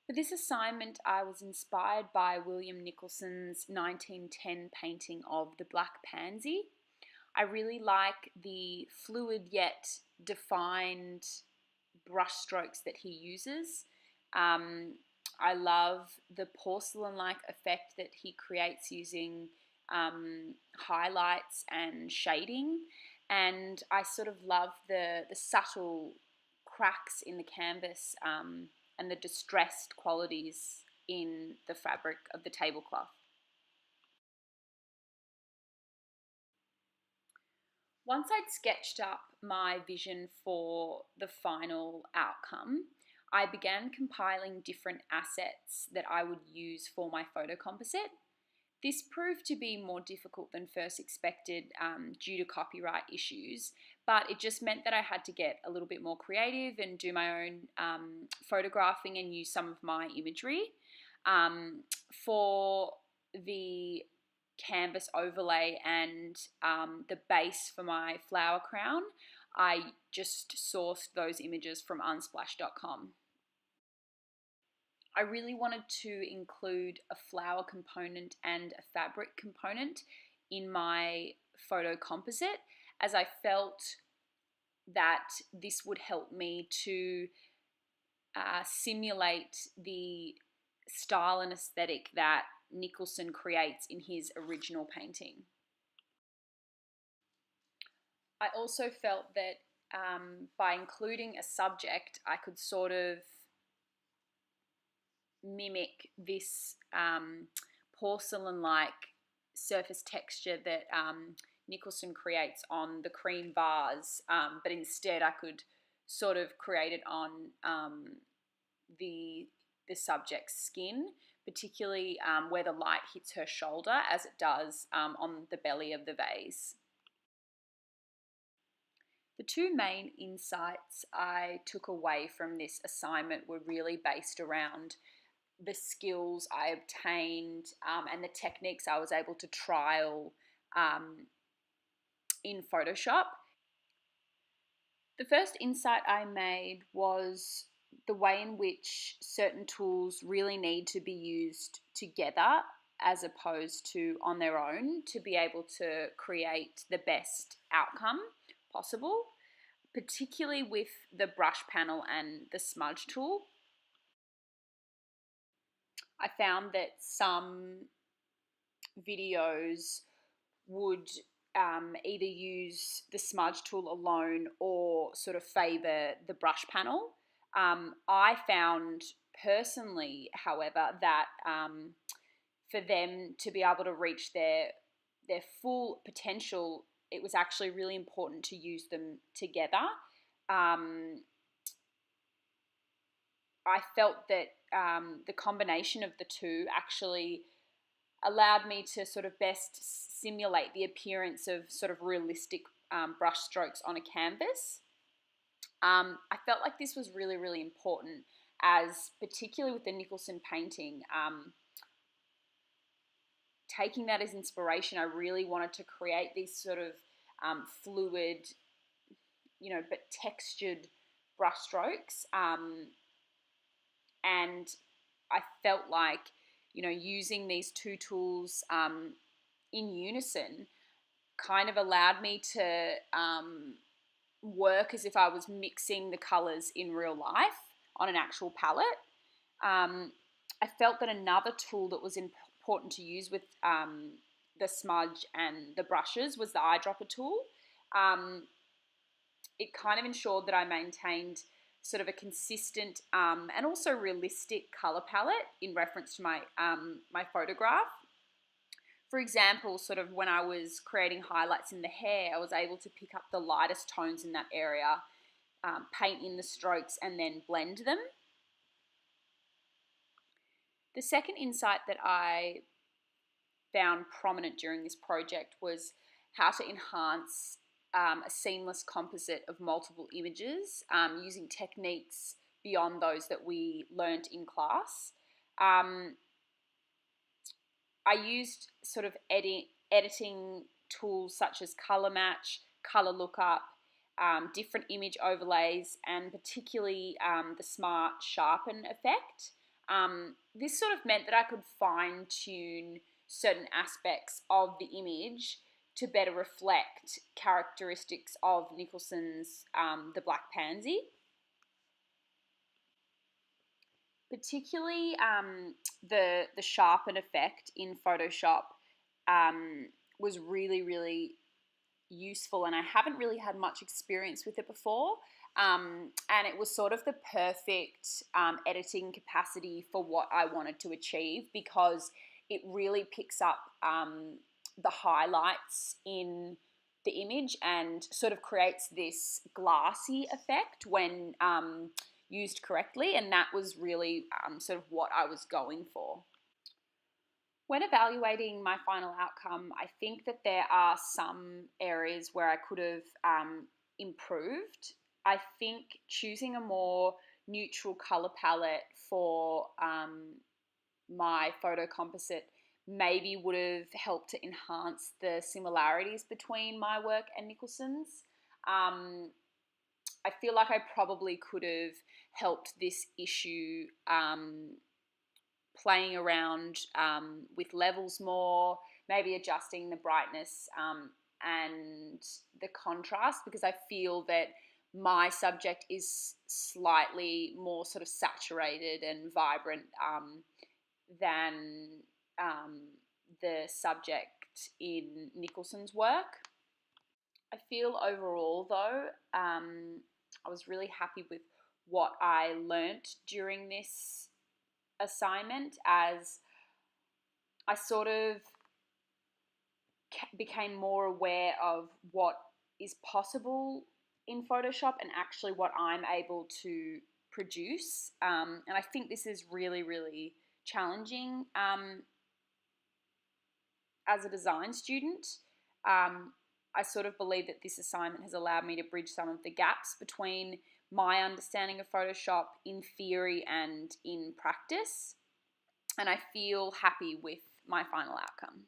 For this assignment, I was inspired by William Nicholson's 1910 painting of the Black Pansy. I really like the fluid yet defined brushstrokes that he uses. Um, I love the porcelain-like effect that he creates using highlights and shading, and I sort of love the subtle cracks in the canvas and the distressed qualities in the fabric of the tablecloth. Once I'd sketched up my vision for the final outcome, I began compiling different assets that I would use for my photocomposite. This proved to be more difficult than first expected due to copyright issues, but it just meant that I had to get a little bit more creative and do my own photographing and use some of my imagery. For the canvas overlay and the base for my flower crown, I just sourced those images from unsplash.com. I really wanted to include a flower component and a fabric component in my photo composite, as I felt that this would help me to simulate the style and aesthetic that Nicholson creates in his original painting. I also felt that by including a subject, I could sort of mimic this porcelain-like surface texture that Nicholson creates on the cream vase, but instead I could sort of create it on the subject's skin, particularly where the light hits her shoulder, as it does on the belly of the vase. The two main insights I took away from this assignment were really based around the skills I obtained and the techniques I was able to trial in Photoshop. The first insight I made was the way in which certain tools really need to be used together as opposed to on their own to be able to create the best outcome possible, particularly with the brush panel and the smudge tool. I found that some videos would either use the smudge tool alone or sort of favour the brush panel. I found personally, however, that for them to be able to reach their full potential, it was actually really important to use them together. I felt that the combination of the two actually allowed me to sort of best simulate the appearance of sort of realistic brush strokes on a canvas. I felt like this was really, really important, as particularly with the Nicholson painting, taking that as inspiration, I really wanted to create these sort of fluid, but textured brush strokes. And I felt like, using these two tools in unison kind of allowed me to work as if I was mixing the colours in real life on an actual palette. I felt that another tool that was important to use with the smudge and the brushes was the eyedropper tool. It kind of ensured that I maintained sort of a consistent and also realistic colour palette in reference to my my photograph. For example, sort of when I was creating highlights in the hair, I was able to pick up the lightest tones in that area, paint in the strokes, and then blend them. The second insight that I found prominent during this project was how to enhance a seamless composite of multiple images using techniques beyond those that we learnt in class. I used sort of editing tools such as color match, color lookup, different image overlays, and particularly the smart sharpen effect This sort of meant that I could fine-tune certain aspects of the image to better reflect characteristics of Nicholson's The Black Pansy. Particularly the sharpen effect in Photoshop was really, really useful, and I haven't really had much experience with it before. And it was sort of the perfect editing capacity for what I wanted to achieve, because it really picks up the highlights in the image and sort of creates this glassy effect when used correctly, and that was really sort of what I was going for. When evaluating my final outcome, I think that there are some areas where I could have improved. I think choosing a more neutral colour palette for my photo composite maybe would have helped to enhance the similarities between my work and Nicholson's. I feel like I probably could have helped this issue playing around with levels more, maybe adjusting the brightness and the contrast, because I feel that my subject is slightly more sort of saturated and vibrant than the subject in Nicholson's work. I feel overall, though, I was really happy with what I learnt during this assignment, as I sort of became more aware of what is possible in Photoshop and actually what I'm able to produce. And I think this is really, really challenging as a design student. I sort of believe that this assignment has allowed me to bridge some of the gaps between my understanding of Photoshop in theory and in practice, and I feel happy with my final outcome.